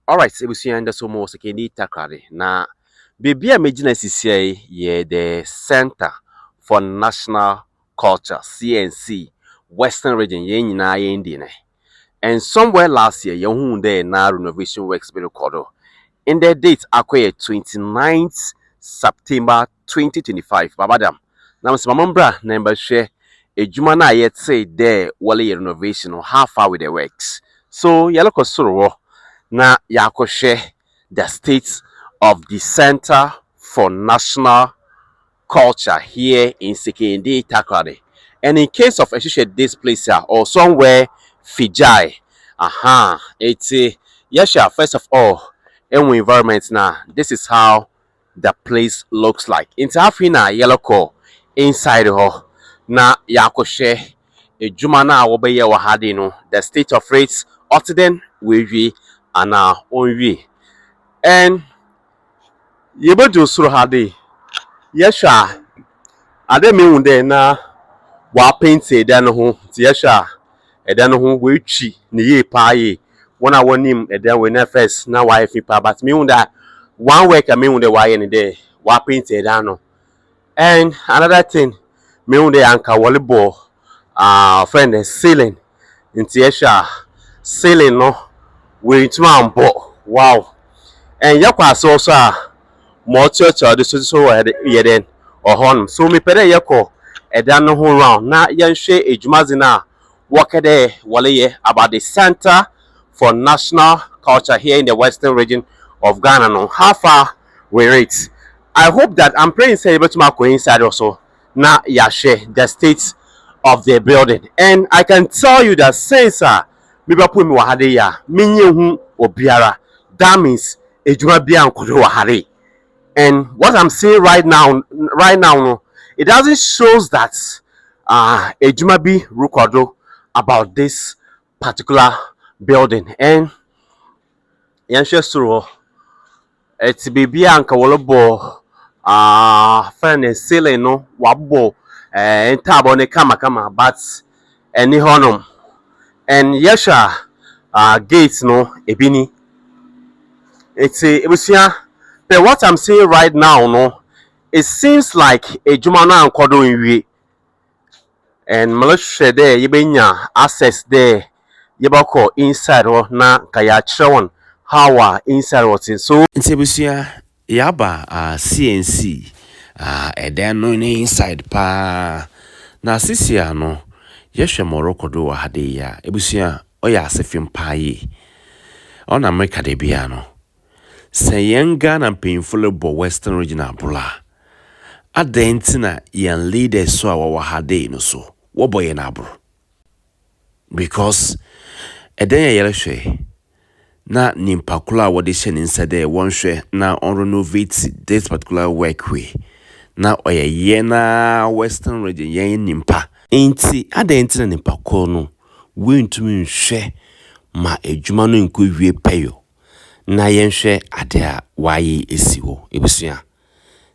All right, so we see under so more Sekondi-Takoradi. Na baby a magina sisi ye the Center for National Culture (CNC) Western Region ye nyina ye ndi ne. And somewhere last year, you there na renovation works be recorded. In the date, acquire 29th September 2025. Babadam. Now, Mr. Mamambra, number share a Jumana yet say there, wally renovation or how far with the works. So, Yellow Suro na yako share the state of the Center for National Culture here in Sekondi-Takoradi. And in case of especially this place here or somewhere Fijai, it's yes, yeah, first of all, environment now. This is how the place looks like. Into Afrina yellow call inside her na yako share a jumana obeye wahadi no the state of rates Ottiden we and our own and you do so hadi yes sir ade me there na wa paint edan ho ti yes sir edan ho we twi ne ye pa ye wona wonim edan we na first na wa fi pa but me that one work me there wa ye ne there wa paint edan no and another thing me there anka volleyball friend ceiling nti yes sir ceiling no we ntuma ambo wow and yakwa so more church or the so yeden or hon so me pere yako edan no ho round na yenhwe ejumazina work there wale about the Center for National Culture here in the Western region of Ghana no how far we rate. I hope that I'm praying say able to inside also na ya share the state of the building, and I can tell you that since me ba put me wahade ya menye hu obiara that means ejuma bia nkodo wahade. And what I'm saying right now, no, it doesn't shows that Ejumabi Rukodo about this particular building. And Yanshesuro, it's baby anka wolobo friend and ceiling no wabo and tabo ne kama but any honum and yesha gates no ebini it's it was here. But what I'm saying right now, no, it seems like a Jumana and Kodo in we and Malaysia there, you benya access there, Yabako inside or na kaya chawon how inside what's in so. Nsebusia yaba CNC then no inside pa na sisia no yehwe Morocco do wa hade ya ebusia oya asefim pa yi ona America de bia no Sayenga na painful bo Western regional bula adentina yan leaders so wa hade no so wo boye na abro because eden ya yelehwe na nimpakula what they shen inside there one share now on renovate this particular workway na oya yena Western region yen nimpa enti adenti na nimpako no wentumi nhwe ma ejuma no nko wie peyo na yenhwe ade a waye esiwo ebusua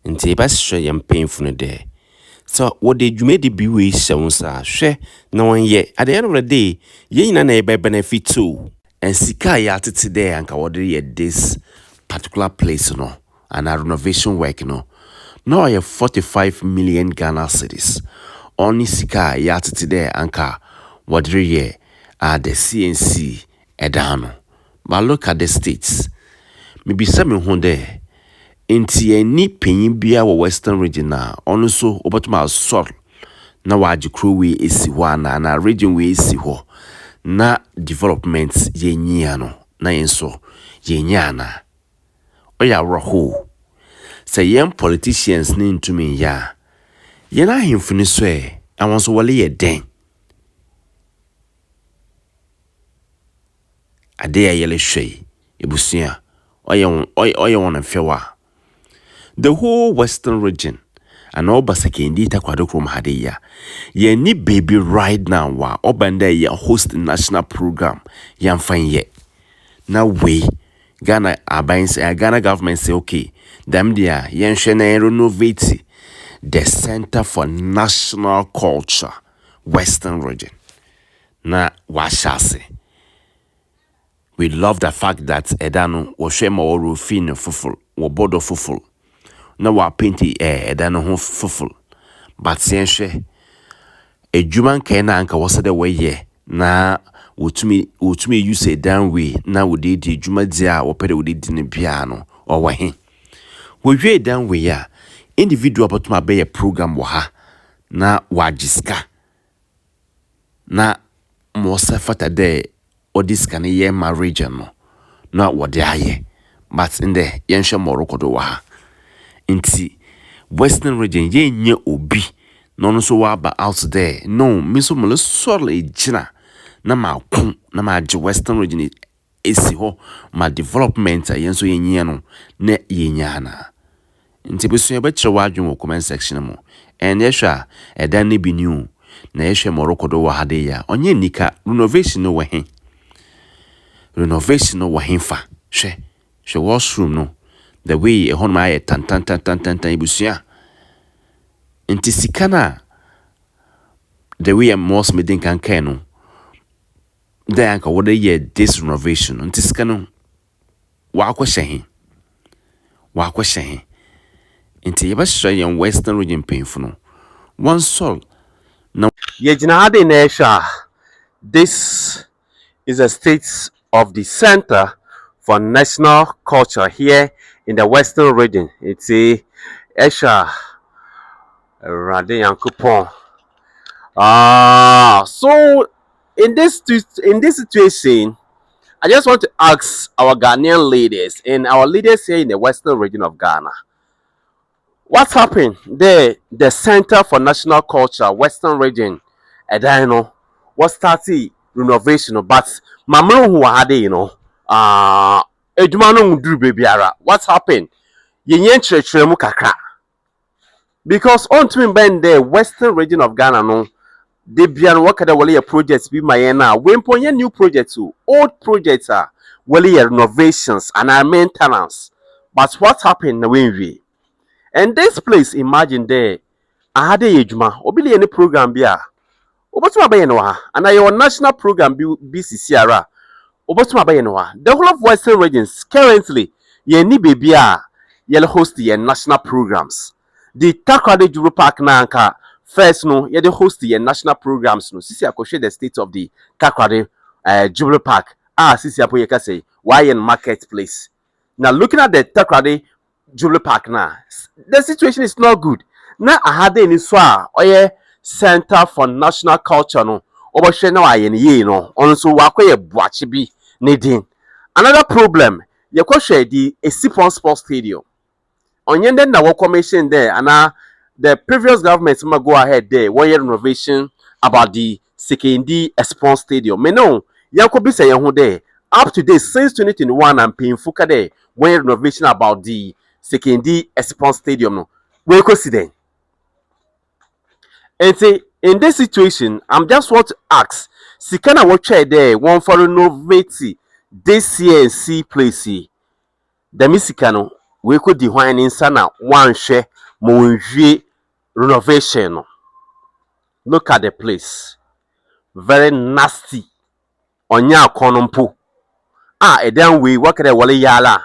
enti ebashwe yem painful no there so what the jume de bi we hyewon sa hwe na won ye at the end of the day yen na e benefit too. And sika ya tete there anka wode this particular place no and a renovation work no now you 45 million Ghana cedis only sika ya tete there anka wode the CNC edano. But look at the states maybe some who there enti any penyin bia wo Western region na ono so obetuma sor na waji crew we esi ho na region we esi ho na development yenyia no na yenso yenya na oya roho say yem politicians ni ntumi ya ye na himfuni so awon so wale ye den ade ya yele hwei ebusia oye won afewa the whole Western region and all Sekondi-Takoradi from Hadeya. Ye ni baby right now wa obanda ye host national program yan fan ye. Now we Ghana Ghana government say okay, them there yen shene renovate the Center for National Culture Western region. Na washase. We love the fact that Edano was shema or roofing full or border full. No wa painti Edano ho full. But sense a Juman kena anka was the way ye na wotumi use a down way na would di Juma dia or pede would in piano or wahin. We read down way ya individual but my bay a program waha na wajiska na mosa fata de or this can ye ma region no. Na wode aye but in the yensha morocco do wa inti western region ye nye obi no so wa ba out there no me so mo soro ejina na ma kun na ma je western region esi ho ma development yenso yenye no na yenya na inti besu ye be wa adwon comment section mo and yesha edan ne bi new na yesha morocco do wa hade ya onye nika renovation no we renovation no wahemfa hwe washroom no the way ehon ma ye tan ibusua nti sika na the way most medin kan no the anka what ye this renovation nti sika no wa akwahye nti ye ba hye western region painful no one soul na Yegyina ha de na ehwa. This is a state of the Center for National Culture here in the Western region. It's a Esha Rade Yankupon. So in this situation, I just want to ask our Ghanaian leaders and our leaders here in the Western region of Ghana. What's happened there? The Center for National Culture, Western region, and was starting renovation, but Mamro who had Edumano Dru Babyara. What's happened? Yen Church Kaka. Because on to bend the Western region of Ghana, no, they be an work at the projects be my now. When point new projects, old projects are renovations and our maintenance. But what happened when we? And this place, imagine there, I had a juma, obili any program bia. Obotuma baye no ha, and I national program BCCRA. Obotuma baye no ha. The whole of Western regions currently, ye ni baby ye host ye national programs. The Takoradi Juru Park na anka first no ye host ye national programs no. Sisi akoshe the state of the Takoradi Juru Park. Sisi apo ye ka say why in marketplace. Now looking at the Takoradi Jubilee Park now, the situation is not good. Now I had in Iswa or Center for National Culture no over now I no also wakoye buachibi needing. Another problem, you could share the Esipon Sports Stadium. On yenden na work commission there and the previous government might go ahead there 1 year renovation about the Sekondi-Takoradi Stadium. Me no, yanko bi say yan there up to date since 2021 and paying fuka there 1 year renovation about the Sekondi-Takoradi Stadium no. We consider. And say in this situation, I'm just want to ask, Sikana watch there one for renovate this CNC place. The Misikano, we could define in sana one share more renovation. Look at the place. Very nasty. Onya konompo. A then we work at the wale yala.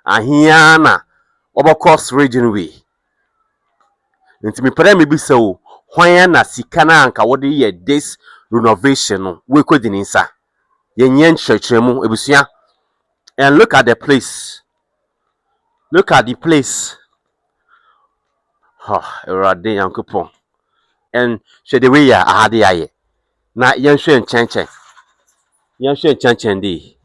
Ahiana. Over course region way. Nti me pere me bi so hwan na sika na anka wode ye this renovation no we ko di nsa yenye nchechemu ebusua. And look at the place, look at the place. Erade yankopon. And she the way ya ahade aye na yenhwe nchenchen di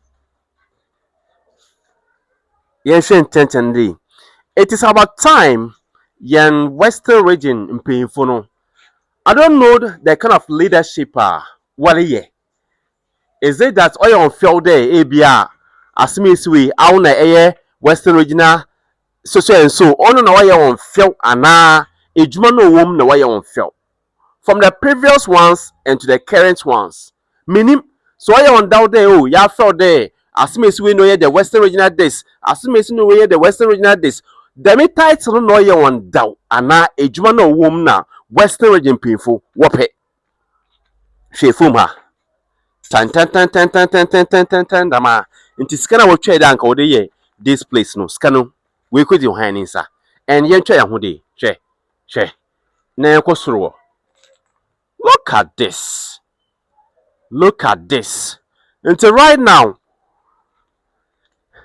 it is about time yen Western region mpanyimfo no. I don't know the kind of leadership what ye. Is it that all on field there ABR as me we out na Western regional so and so on na why on field ana ejuma no wom na why on field from the previous ones and to the current ones. Meaning so I on down there oh ya felt there as me we know the Western regional this as me no we the Western regional this the me title no ye on down ana ejuma no wom na Western region painful wope she fuma tan tan tan tan tan tan tan tan tan tan dama Nti sika na wotwe da anka wode ye this place no sika no we kodi ho han nsa and yen twa ya ho de hwe na ekosoro. Look at this. Look at this. Until right now,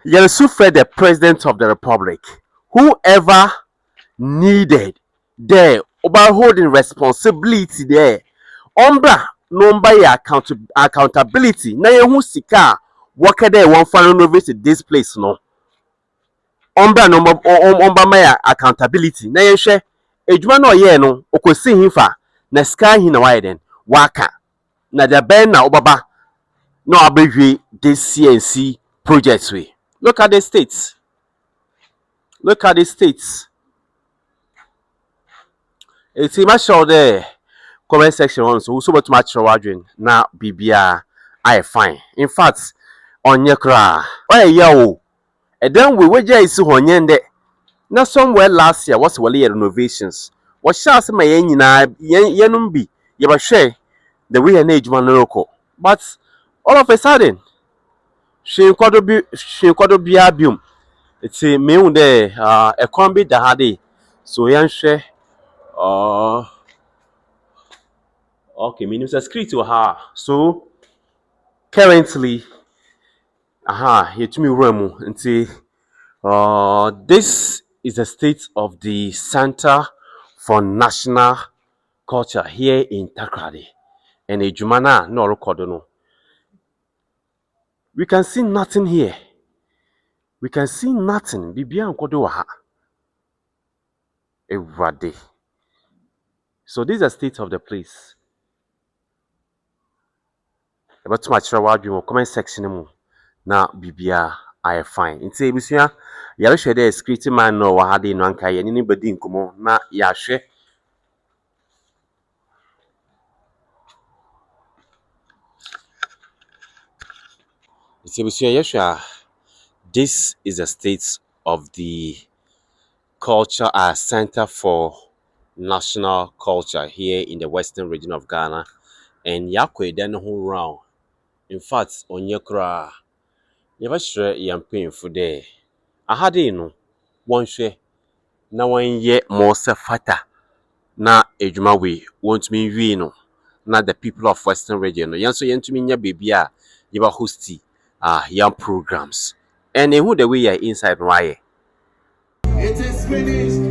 Yesu Fred, the President of the Republic, whoever needed there, about holding responsibility there, ombra number accountability. Na yehu sika work there one fan renovate this place no. Ombra number omba my accountability. Na yehwe edwuma na oye no okosi hinfa na sky hin na why then waka na the ben na obaba no abehwe this CNC projects way. Look at the states. Look at the states. It's a show there. Comment section on so so much wadwin na bibia I fine. In fact, on your cra. Oh yeah oh. And then we wager is honyende. Na somewhere last year was wali renovations. What shall say my yenum bi yeba share the way an age man local. But all of a sudden, she kwado bi abium. It's a meun there a combi da hade. So yan share okay, meaning a script to her. So currently yet me remu and say this is the state of the Center for National Culture here in Takoradi. And a Jumana no record no. We can see nothing here. We can see nothing. Bibia nkodo ha. Every so this is the state of the place. About too much wadwin comment section mu na bibia I fine. Nti ebusua ya hwe dey script man no wa hade no anka ye ni badi nkomo na ya hwe. Nti ebusua ya hwe this is the state of the culture Center for National Culture here in the western region of Ghana, and yakwe den ho round. In fact, onye kra yeba hwere yampanyimfo there ahade no wonhwe na wonye mo se fata na edwuma we wontumi wi no na the people of western region no yenso yentumi nya baby a yeba hosti young programs and who the way are inside why it is finished.